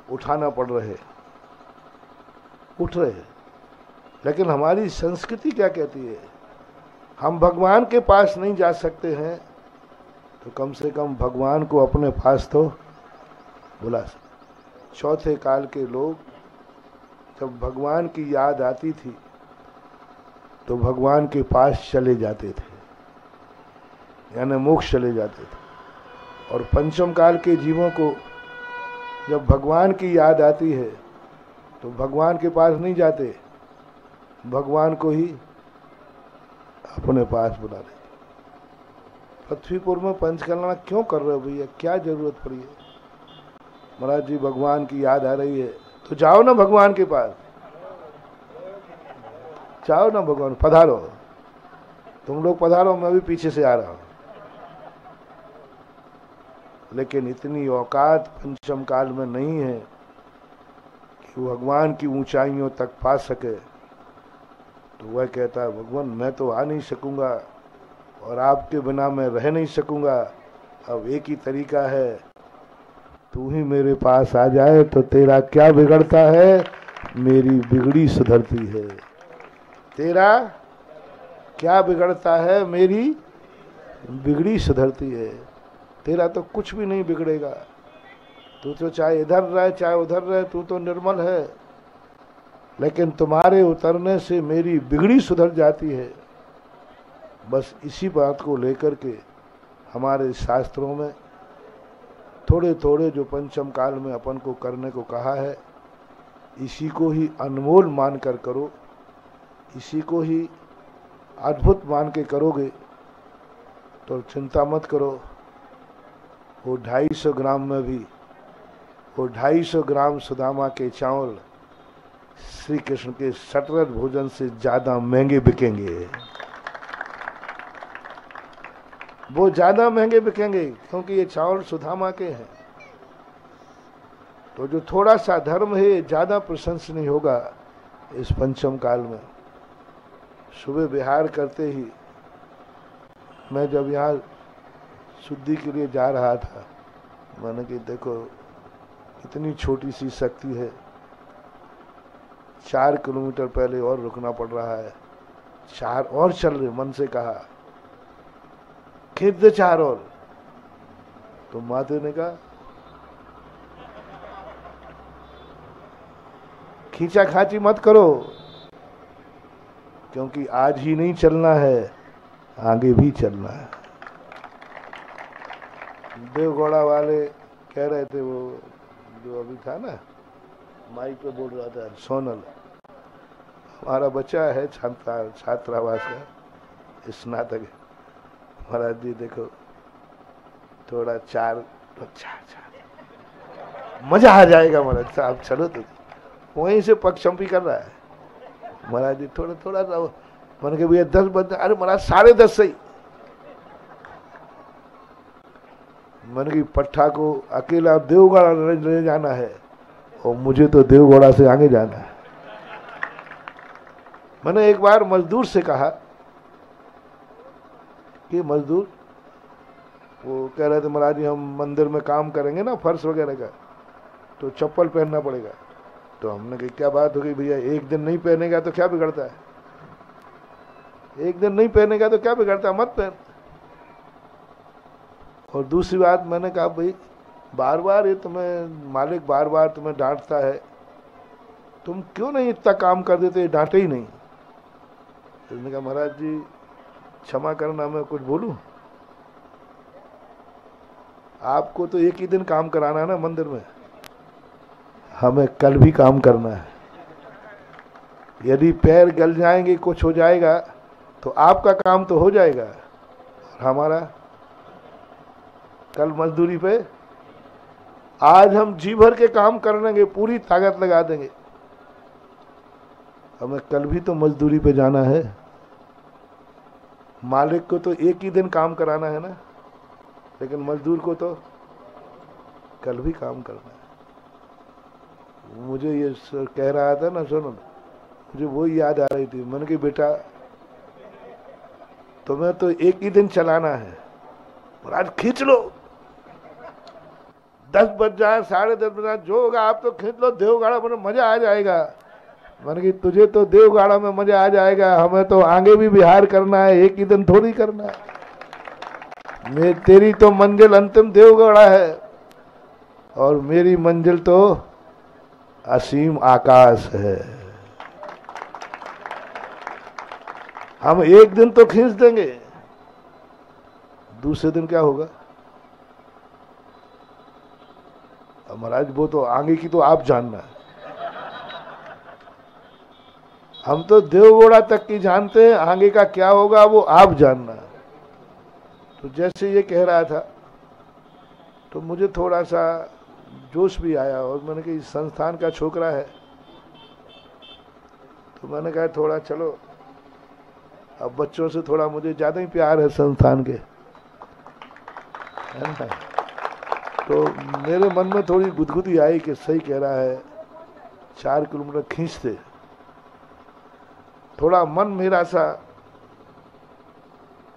उठाना पड़ रहे, उठ रहे। लेकिन हमारी संस्कृति क्या कहती है? हम भगवान के पास नहीं जा सकते हैं तो कम से कम भगवान को अपने पास तो बुला सकते। चौथे काल के लोग जब भगवान की याद आती थी तो भगवान के पास चले जाते थे, यानी मोक्ष चले जाते थे। और पंचम काल के जीवों को जब भगवान की याद आती है तो भगवान के पास नहीं जाते, भगवान को ही अपने पास बुला लेते। पृथ्वीपुर में पंचकल्याण क्यों कर रहे हो भैया, क्या जरूरत पड़ी है? महाराज जी भगवान की याद आ रही है तो जाओ ना भगवान के पास, जाओ ना भगवान, पधारो, तुम लोग पधारो, मैं भी पीछे से आ रहा हूं। लेकिन इतनी औकात पंचम काल में नहीं है कि भगवान की ऊंचाइयों तक पा सके। तो वह कहता है भगवान मैं तो आ नहीं सकूंगा और आपके बिना मैं रह नहीं सकूंगा। अब एक ही तरीका है, तू ही मेरे पास आ जाए तो तेरा क्या बिगड़ता है, मेरी बिगड़ी सुधरती है। तेरा क्या बिगड़ता है, मेरी बिगड़ी सुधरती है। तेरा तो कुछ भी नहीं बिगड़ेगा, तू तो चाहे इधर रहे चाहे उधर रहे, तू तो निर्मल है। लेकिन तुम्हारे उतरने से मेरी बिगड़ी सुधर जाती है। बस इसी बात को लेकर के हमारे शास्त्रों में थोड़े थोड़े जो पंचम काल में अपन को करने को कहा है, इसी को ही अनमोल मान कर करो, इसी को ही अद्भुत मान के करोगे तो चिंता मत करो। वो 250 ग्राम में भी, वो 250 ग्राम सुदामा के चावल श्री कृष्ण के सटरथ भोजन से ज्यादा महंगे बिकेंगे। वो ज्यादा महंगे बिकेंगे क्योंकि ये चावल सुदामा के हैं। तो जो थोड़ा सा धर्म है ज्यादा प्रशंसनीय होगा इस पंचम काल में। सुबह विहार करते ही मैं जब यहाँ शुद्धि के लिए जा रहा था, मैंने कि देखो इतनी छोटी सी शक्ति है, 4 किलोमीटर पहले और रुकना पड़ रहा है, 4 और चल रहे। मन से कहा खींच दे 4 और। तो माते ने कहा खींचा खाची मत करो, क्योंकि आज ही नहीं चलना है, आगे भी चलना है। देवगौड़ा वाले कह रहे थे, वो जो अभी था ना माइक पे बोल रहा था, सोनल हमारा बच्चा है छात्रावास का स्नातक है। महाराज जी देखो थोड़ा चार मजा आ जाएगा महाराज साहब, चलो तो वहीं से पक्षम्पी कर रहा है। महाराज जी थोड़ा थोड़ा सा मन के भैया 10 बजे, अरे महाराज 10:30 सही। मन की पट्टा को अकेला देवगौड़ा ले जाना है और मुझे तो देवगौड़ा से आगे जाना है। मैंने एक बार मजदूर से कहा कि मजदूर, वो कह रहे थे महाराज जी हम मंदिर में काम करेंगे ना फर्श वगैरह का, तो चप्पल पहनना पड़ेगा। तो हमने कहा क्या बात हो गई भैया, एक दिन नहीं पहनेगा तो क्या बिगड़ता है, एक दिन नहीं पहनेगा तो क्या बिगड़ता है, मत पहन। और दूसरी बात मैंने कहा भाई बार बार ये तुम्हें मालिक बार बार तुम्हें डांटता है, तुम क्यों नहीं इतना काम कर देते, डांटे ही नहीं। उसने कहा महाराज जी क्षमा करना, मैं कुछ बोलूं, आपको तो एक ही दिन काम कराना है ना मंदिर में, हमें कल भी काम करना है। यदि पैर गल जाएंगे कुछ हो जाएगा तो आपका काम तो हो जाएगा और हमारा कल मजदूरी पे। आज हम जी भर के काम कर लेंगे, पूरी ताकत लगा देंगे, हमें कल भी तो मजदूरी पे जाना है। मालिक को तो एक ही दिन काम कराना है ना, लेकिन मजदूर को तो कल भी काम करना है। मुझे ये कह रहा था ना सुनो, मुझे वो याद आ रही थी। मैंने कहा बेटा तुम्हें तो एक ही दिन चलाना है, और आज खींच लो, 10 बज जाए 10:30 बजे जो होगा आप तो खींच लो, देवगौड़ा में मजा आ जाएगा। मैंने कहा तुझे तो देवगौड़ा में मजा आ जाएगा, हमें तो आगे भी बिहार करना है, एक ही दिन थोड़ी करना है। तेरी तो मंजिल अंतिम देवगौड़ा है और मेरी मंजिल तो असीम आकाश है। हम एक दिन तो खींच देंगे, दूसरे दिन क्या होगा। महाराज वो तो आगे की तो आप जानना है, हम तो देवगौड़ा तक की जानते हैं, आगे का क्या होगा वो आप जानना। तो जैसे ये कह रहा था तो मुझे थोड़ा सा जोश भी आया, और मैंने कहा इस संस्थान का छोकरा है, तो मैंने कहा थोड़ा चलो, अब बच्चों से थोड़ा मुझे ज़्यादा ही प्यार है संस्थान के, है ना। तो मेरे मन में थोड़ी गुदगुदी आई कि सही कह रहा है, 4 किलोमीटर खींचते, थोड़ा मन मेरा सा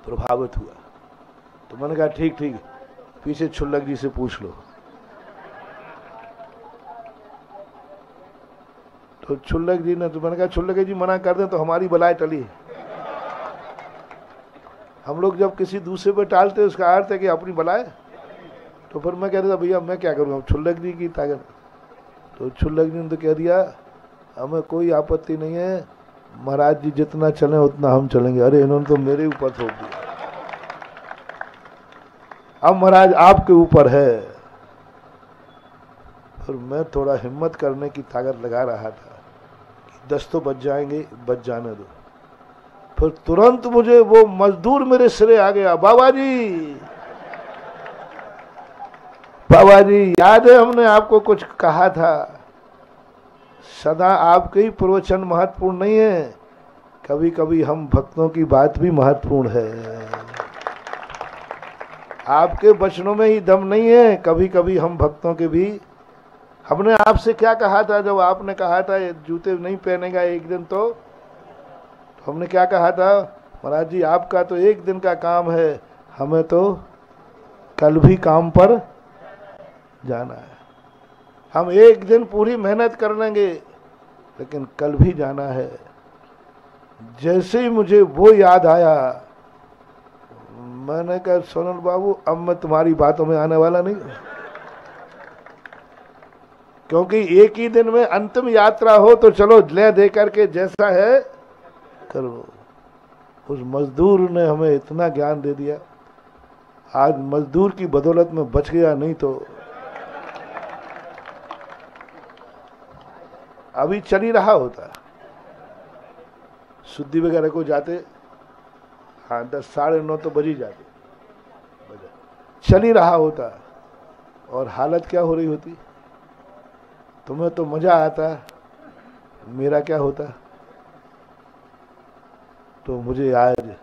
प्रभावित हुआ। तो मैंने कहा ठीक ठीक, पीछे छुल्लक जी से पूछ लो। तो छुल्लक जी ने, तो मैंने कहा छुल्लक जी मना कर दें तो हमारी बलाएं टली। हम लोग जब किसी दूसरे पे टालते उसका अर्थ है कि अपनी बलाएं। तो फिर मैं कह रहा था भैया मैं क्या करूँगा, छुल्लक जी की ताकत। तो छुल्लक जी ने तो कह दिया हमें कोई आपत्ति नहीं है, महाराज जी जितना चले उतना हम चलेंगे। अरे इन्होंने तो मेरे ऊपर थोप दिया, अब महाराज आपके ऊपर है। फिर मैं थोड़ा हिम्मत करने की ताकत लगा रहा था कि 10 तो बच जाएंगे, बच जाने दो। फिर तुरंत मुझे वो मजदूर मेरे सिरे आ गया, बाबा जी बाबा जी याद है हमने आपको कुछ कहा था, सदा आपके ही प्रवचन महत्वपूर्ण नहीं है, कभी कभी हम भक्तों की बात भी महत्वपूर्ण है। आपके वचनों में ही दम नहीं है, कभी कभी हम भक्तों के भी। हमने आपसे क्या कहा था जब आपने कहा था जूते नहीं पहनेगा एक दिन, तो हमने क्या कहा था, महाराज जी आपका तो एक दिन का काम है, हमें तो कल भी काम पर जाना है। हम एक दिन पूरी मेहनत कर लेंगे लेकिन कल भी जाना है। जैसे ही मुझे वो याद आया, मैंने कहा सोनल बाबू अब मैं तुम्हारी बातों में आने वाला नहीं, क्योंकि एक ही दिन में अंतिम यात्रा हो तो चलो ले दे करके जैसा है करो। उस मजदूर ने हमें इतना ज्ञान दे दिया। आज मजदूर की बदौलत में बच गया, नहीं तो अभी चल ही रहा होता। शुद्धि वगैरह को जाते, हाँ 10 साढ़े 9 तो बज ही जाते, चल ही रहा होता। और हालत क्या हो रही होती? तुम्हें तो मजा आता, मेरा क्या होता? तो मुझे आज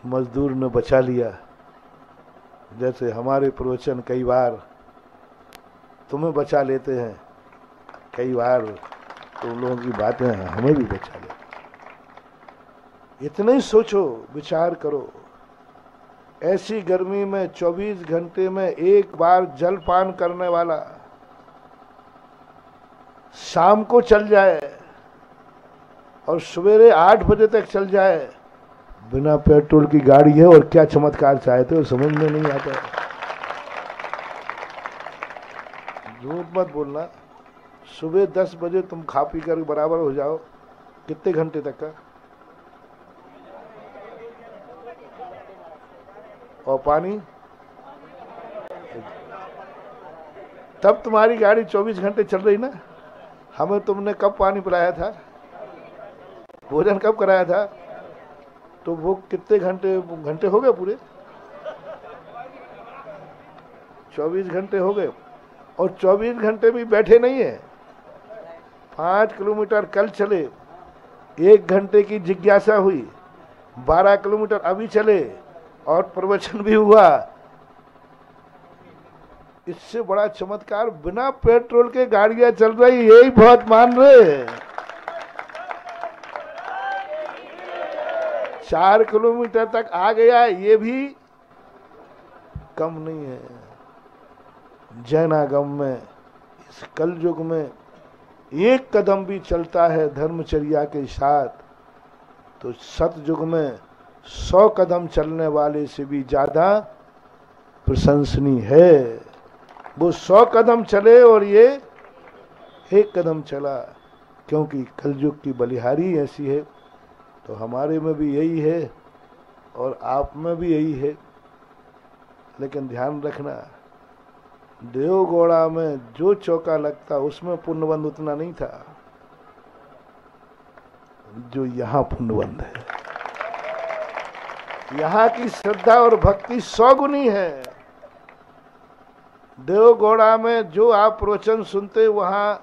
मजदूर ने बचा लिया। जैसे हमारे प्रवचन कई बार तुम्हें बचा लेते हैं, कई बार तुम लोगों की बातें हमें भी बचा लेते। इतना ही सोचो, विचार करो, ऐसी गर्मी में 24 घंटे में एक बार जल पान करने वाला शाम को चल जाए और सवेरे 8 बजे तक चल जाए, बिना पेट्रोल की गाड़ी है, और क्या चमत्कार चाहते हो समझ में नहीं आता। झूठ मत बोलना। सुबह 10 बजे तुम खा पी कर बराबर हो जाओ, कितने घंटे तक का? और पानी, तब तुम्हारी गाड़ी 24 घंटे चल रही ना। हमें तुमने कब पानी पिलाया था, भोजन कब कराया था? तो वो कितने घंटे हो गए? पूरे 24 घंटे हो गए। और 24 घंटे भी बैठे नहीं है। 5 किलोमीटर कल चले, 1 घंटे की जिज्ञासा हुई, 12 किलोमीटर अभी चले, और प्रवचन भी हुआ। इससे बड़ा चमत्कार बिना पेट्रोल के गाड़ियां चल रही, यही बहुत मान रहे। 4 किलोमीटर तक आ गया, ये भी कम नहीं है। जैनागम में, इस कलयुग में एक कदम भी चलता है धर्मचर्या के साथ, तो सतयुग में 100 कदम चलने वाले से भी ज्यादा प्रशंसनीय है। वो 100 कदम चले और ये 1 कदम चला, क्योंकि कलयुग की बलिहारी ऐसी है। तो हमारे में भी यही है और आप में भी यही है। लेकिन ध्यान रखना, देवगौड़ा में जो चौका लगता उसमें पुण्यबंध उतना नहीं था जो यहाँ पुण्यबंध है। यहाँ की श्रद्धा और भक्ति 100 गुनी है। देवगौड़ा में जो आप प्रवचन सुनते, वहां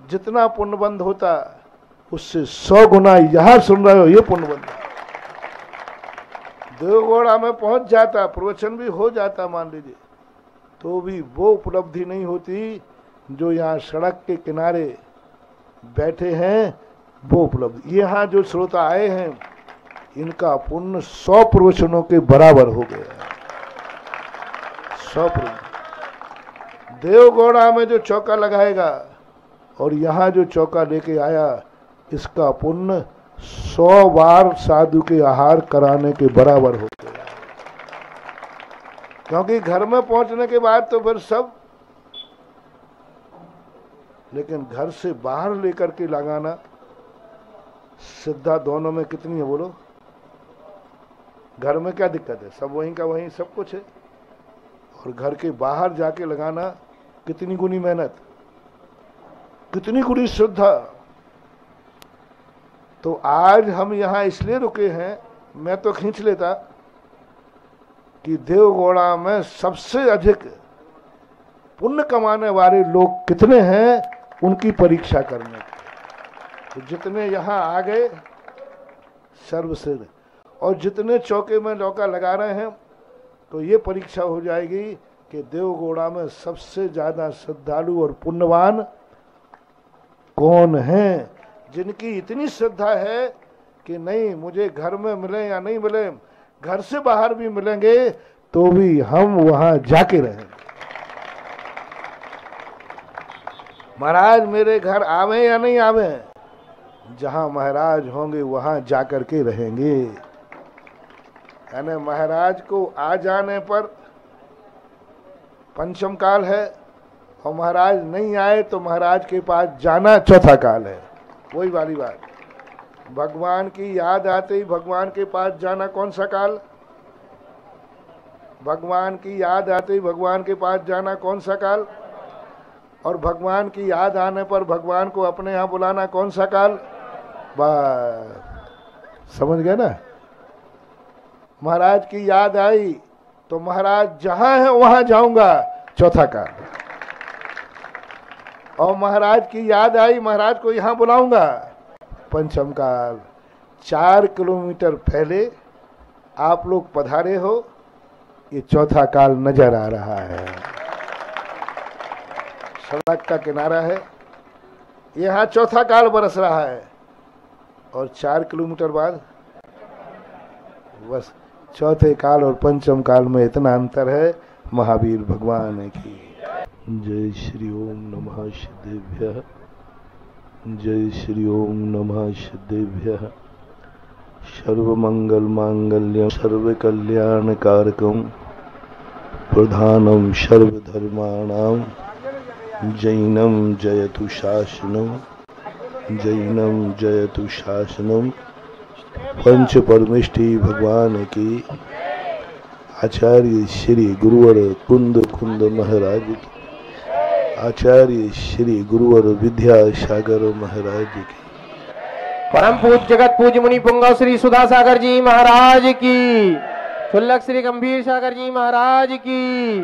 जितना पुण्यबंध होता उससे 100 गुना यहाँ सुन रहे हो, ये पुण्यबंध। देवगौड़ा में पहुंच जाता, प्रवचन भी हो जाता मान लीजिए, तो भी वो उपलब्धि नहीं होती जो यहाँ सड़क के किनारे बैठे हैं, वो उपलब्धि। यहाँ जो श्रोता आए हैं, इनका पुण्य 100 प्रवचनों के बराबर हो गया। 100 प्रवचन देवगौड़ा में जो चौका लगाएगा और यहाँ जो चौका लेके आया, इसका पुण्य 100 बार साधु के आहार कराने के बराबर हो गया। क्योंकि घर में पहुंचने के बाद तो फिर सब, लेकिन घर से बाहर लेकर के लगाना, श्रद्धा दोनों में कितनी है बोलो? घर में क्या दिक्कत है? सब वहीं का वहीं सब कुछ है। और घर के बाहर जाके लगाना, कितनी गुनी मेहनत, कितनी गुनी श्रद्धा। तो आज हम यहाँ इसलिए रुके हैं, मैं तो खींच लेता कि देवगौड़ा में सबसे अधिक पुण्य कमाने वाले लोग कितने हैं, उनकी परीक्षा करने। तो जितने यहाँ आ गए सर्वश्रेष्ठ, और जितने चौके में लौका लगा रहे हैं, तो ये परीक्षा हो जाएगी कि देवगौड़ा में सबसे ज्यादा श्रद्धालु और पुण्यवान कौन हैं, जिनकी इतनी श्रद्धा है कि नहीं मुझे घर में मिले या नहीं मिले, घर से बाहर भी मिलेंगे तो भी हम वहां जाके रहेंगे। महाराज मेरे घर आवे या नहीं आवे, जहां महाराज होंगे वहां जाकर के रहेंगे। यानी महाराज को आ जाने पर पंचम काल है, और महाराज नहीं आए तो महाराज के पास जाना चौथा काल है। वही वाली बात, भगवान की याद आते ही भगवान के पास जाना कौन सा काल? भगवान की याद आते ही भगवान के पास जाना कौन सा काल, और भगवान की याद आने पर भगवान को अपने यहाँ बुलाना कौन सा काल। बस समझ गए ना। महाराज की याद आई तो महाराज जहां है वहां जाऊंगा, चौथा काल। और महाराज की याद आई, महाराज को यहां बुलाऊंगा, पंचम काल। 4 किलोमीटर पहले आप लोग पधारे हो, ये चौथा काल नजर आ रहा है। सड़क का किनारा है, यहाँ चौथा काल बरस रहा है, और 4 किलोमीटर बाद बस चौथे काल और पंचम काल में इतना अंतर है। महावीर भगवान की जय। श्री ओम नमः सिद्धेभ्यः। जय श्री ओम नमः सिद्धेभ्यः। सर्वमंगल मांगल्यं सर्वकल्याणकारकं प्रधानं सर्वधर्माणां जैनं जयतु शासनं। जैनं जयतु शासनं। पंच परमेष्ठी भगवान की। आचार्य श्री गुरुवर कुंद महाराज की। आचार्य श्री गुरुवर विद्यासागर महाराज की। परम पूज जगत पूज मुनि पुंगव श्री सुधा सागर जी महाराज की। शुल्लक श्री गंभीर सागर जी महाराज की।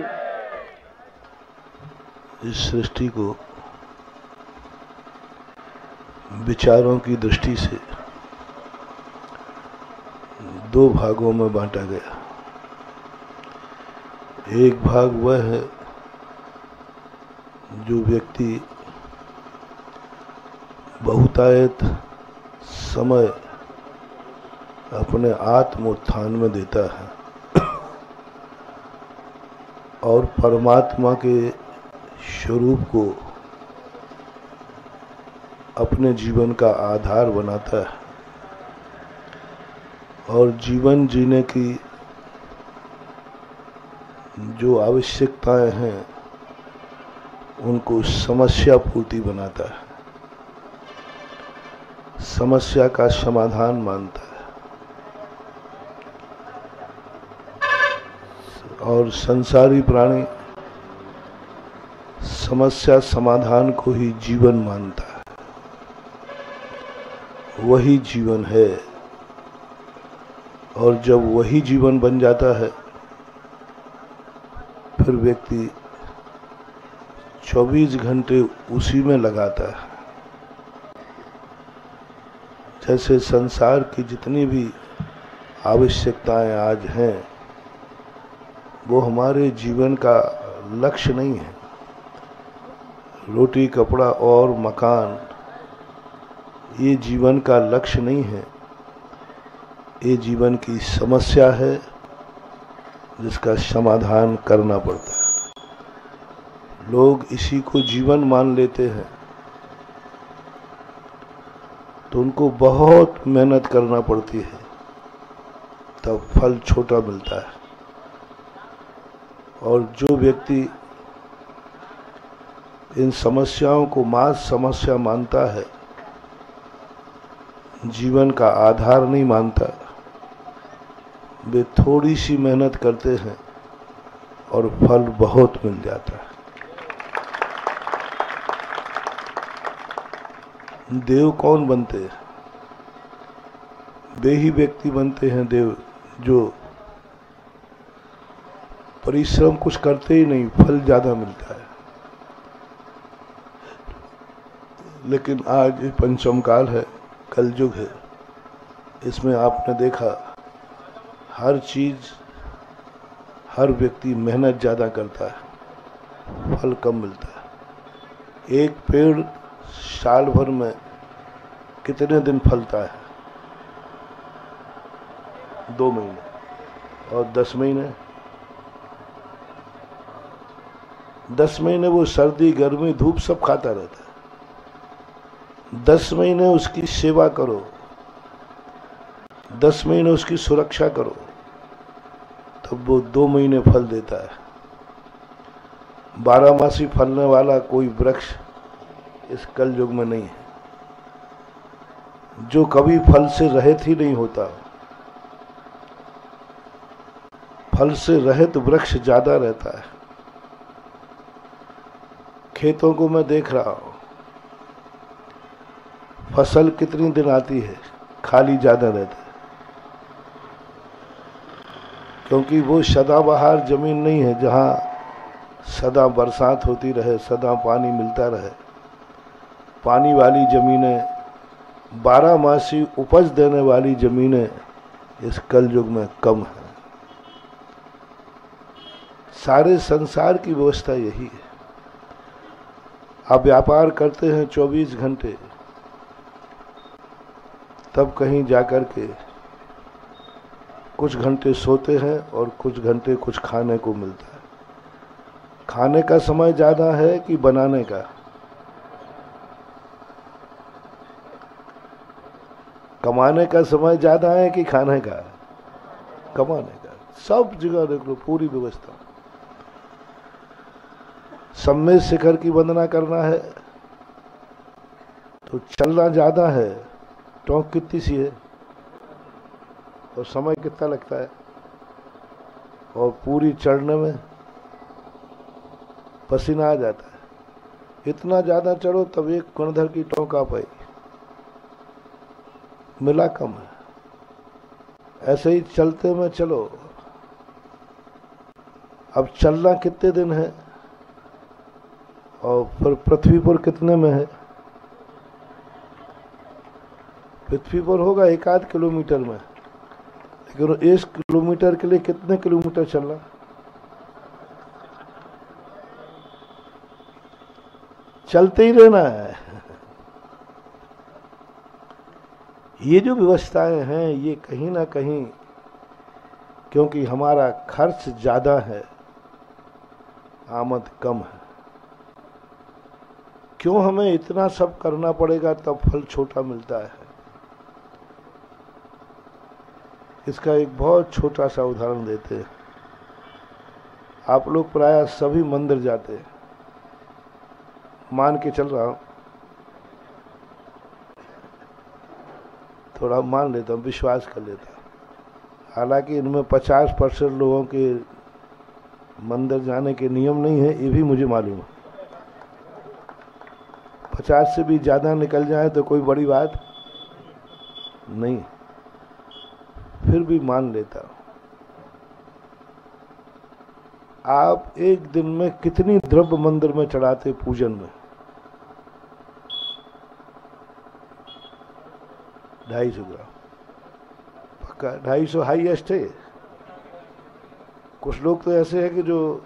इस सृष्टि को विचारों की दृष्टि से 2 भागों में बांटा गया। एक भाग वह है जो व्यक्ति बहुतायत समय अपने आत्मोत्थान में देता है और परमात्मा के स्वरूप को अपने जीवन का आधार बनाता है, और जीवन जीने की जो आवश्यकताएं हैं उनको समस्या पूर्ति बनाता है, समस्या का समाधान मानता है। और संसारी प्राणी समस्या समाधान को ही जीवन मानता है, वही जीवन है। और जब वही जीवन बन जाता है फिर व्यक्ति 24 घंटे उसी में लगाता है। जैसे संसार की जितनी भी आवश्यकताएं आज हैं वो हमारे जीवन का लक्ष्य नहीं है। रोटी कपड़ा और मकान ये जीवन का लक्ष्य नहीं है, ये जीवन की समस्या है जिसका समाधान करना पड़ता है। लोग इसी को जीवन मान लेते हैं तो उनको बहुत मेहनत करना पड़ती है, तब फल छोटा मिलता है। और जो व्यक्ति इन समस्याओं को मात्र समस्या मानता है, जीवन का आधार नहीं मानता, वे थोड़ी सी मेहनत करते हैं और फल बहुत मिल जाता है। देव कौन बनते हैं? वे ही व्यक्ति बनते हैं देव जो परिश्रम कुछ करते ही नहीं, फल ज्यादा मिलता है। लेकिन आज पंचम काल है, कलयुग है, इसमें आपने देखा हर चीज, हर व्यक्ति मेहनत ज्यादा करता है, फल कम मिलता है। एक पेड़ साल भर में कितने दिन फलता है? 2 महीने। और 10 महीने, 10 महीने वो सर्दी गर्मी धूप सब खाता रहता है। 10 महीने उसकी सेवा करो, 10 महीने उसकी सुरक्षा करो, तब वो 2 महीने फल देता है। 12 फलने वाला कोई वृक्ष इस कल युग में नहीं है, जो कभी फल से रहित ही नहीं होता। फल से रहित वृक्ष ज्यादा रहता है। खेतों को मैं देख रहा हूं, फसल कितनी दिन आती है, खाली ज्यादा रहता है, क्योंकि वो सदाबहार जमीन नहीं है जहां सदा बरसात होती रहे, सदा पानी मिलता रहे। पानी वाली जमीनें, 12 मासी उपज देने वाली जमीनें इस कलयुग में कम है। सारे संसार की व्यवस्था यही है। आप व्यापार करते हैं 24 घंटे, तब कहीं जाकर के कुछ घंटे सोते हैं और कुछ घंटे कुछ खाने को मिलता है। खाने का समय ज्यादा है कि बनाने का? कमाने का समय ज्यादा है कि खाने का? कमाने का। सब जगह देख लो, पूरी व्यवस्था। सम्मेद शिखर की वंदना करना है तो चलना ज्यादा है, टोंक कितनी सी है और समय कितना लगता है, और पूरी चढ़ने में पसीना आ जाता है। इतना ज्यादा चढ़ो तब एक कणधर की टोंक आ पाई, मिला कम है। ऐसे ही चलते में चलो। अब चलना कितने दिन है और फिर पृथ्वी पर कितने में है? पृथ्वी पर होगा 1-8 किलोमीटर में, लेकिन 1 किलोमीटर के लिए कितने किलोमीटर चलना? चलते ही रहना है। ये जो व्यवस्थाएं हैं ये कहीं ना कहीं, क्योंकि हमारा खर्च ज्यादा है, आमद कम है। क्यों हमें इतना सब करना पड़ेगा तब फल छोटा मिलता है? इसका एक बहुत छोटा सा उदाहरण देते हैं। आप लोग प्रायः सभी मंदिर जाते हैं, मान के चल रहा हूं, थोड़ा मान लेता हूं, विश्वास कर लेता हूं। हालांकि इनमें 50% लोगों के मंदिर जाने के नियम नहीं है, ये भी मुझे मालूम है। 50 से भी ज्यादा निकल जाए तो कोई बड़ी बात नहीं, फिर भी मान लेता हूं। आप एक दिन में कितनी द्रव्य मंदिर में चढ़ाते पूजन में? 250 ग्राम पक्का, 250 हाईएस्ट है। कुछ लोग तो ऐसे हैं कि जो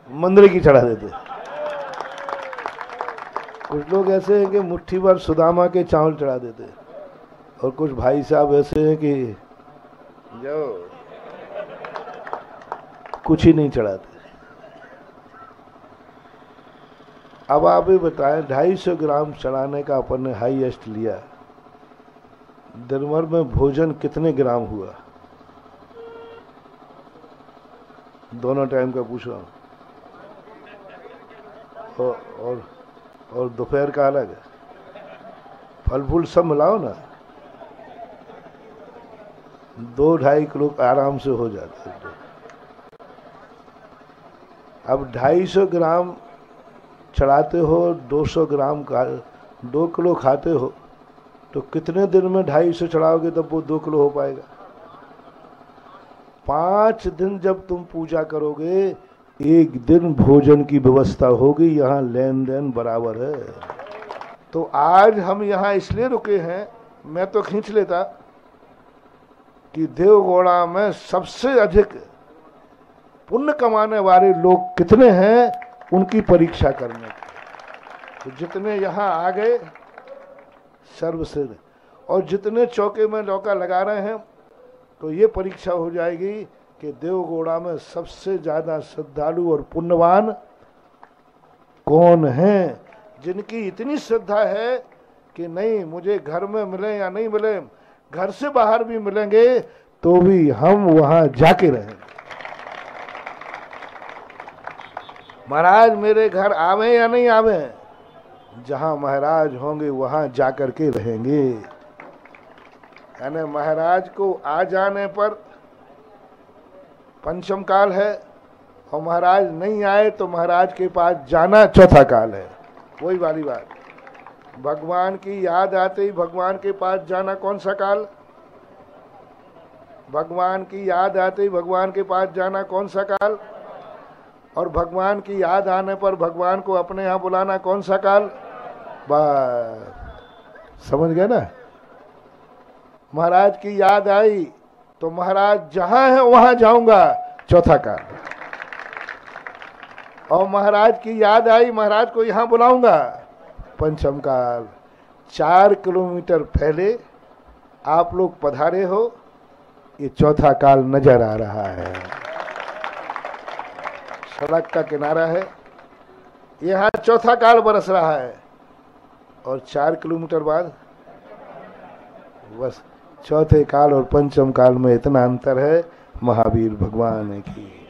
मंदिर की चढ़ा देते। कुछ लोग ऐसे हैं कि मुट्ठी भर सुदामा के चावल चढ़ा देते, और कुछ भाई साहब ऐसे हैं कि जो कुछ ही नहीं चढ़ाते। अब आप ही बताएं, 250 ग्राम चढ़ाने का अपन ने हाईएस्ट लिया, दिन भर में भोजन कितने ग्राम हुआ? दोनों टाइम का पूछ रहा हूं, और दोपहर का अलग है। फल फूल सब मिलाओ ना, 2-2.5 किलो आराम से हो जाता है। अब 250 ग्राम चढ़ाते हो, 200 ग्राम का 2 किलो खाते हो, तो कितने दिन में 250 चढ़ाओगे तब वो 2 किलो हो पाएगा? 5 दिन जब तुम पूजा करोगे, 1 दिन भोजन की व्यवस्था होगी। यहाँ लेन देन बराबर है। तो आज हम यहाँ इसलिए रुके हैं, मैं तो खींच लेता कि देवगौड़ा में सबसे अधिक पुण्य कमाने वाले लोग कितने हैं, उनकी परीक्षा करने। तो जितने यहाँ आ गए सर्वश्रेष्ठ, और जितने चौके में लौका लगा रहे हैं, तो ये परीक्षा हो जाएगी कि देवगौड़ा में सबसे ज्यादा श्रद्धालु और पुण्यवान कौन हैं, जिनकी इतनी श्रद्धा है कि नहीं मुझे घर में मिले या नहीं मिले, घर से बाहर भी मिलेंगे तो भी हम वहां जाके रहेंगे। महाराज मेरे घर आवे या नहीं आवे, जहां महाराज होंगे वहां जाकर के रहेंगे। यानी महाराज को आ जाने पर पंचम काल है, और महाराज नहीं आए तो महाराज के पास जाना चौथा काल है। वही वाली बात, भगवान की याद आते ही भगवान के पास जाना कौन सा काल? भगवान की याद आते ही भगवान के पास जाना कौन सा काल? और भगवान की याद आने पर भगवान को अपने यहाँ बुलाना कौन सा काल? बस समझ गए ना। महाराज की याद आई तो महाराज जहां है वहां जाऊंगा, चौथा काल। और महाराज की याद आई, महाराज को यहां बुलाऊंगा, पंचम काल। 4 किलोमीटर पहले आप लोग पधारे हो, ये चौथा काल नजर आ रहा है। सड़क का किनारा है, यहाँ चौथा काल बरस रहा है, और 4 किलोमीटर बाद बस चौथे काल और पंचम काल में इतना अंतर है। महावीर भगवान की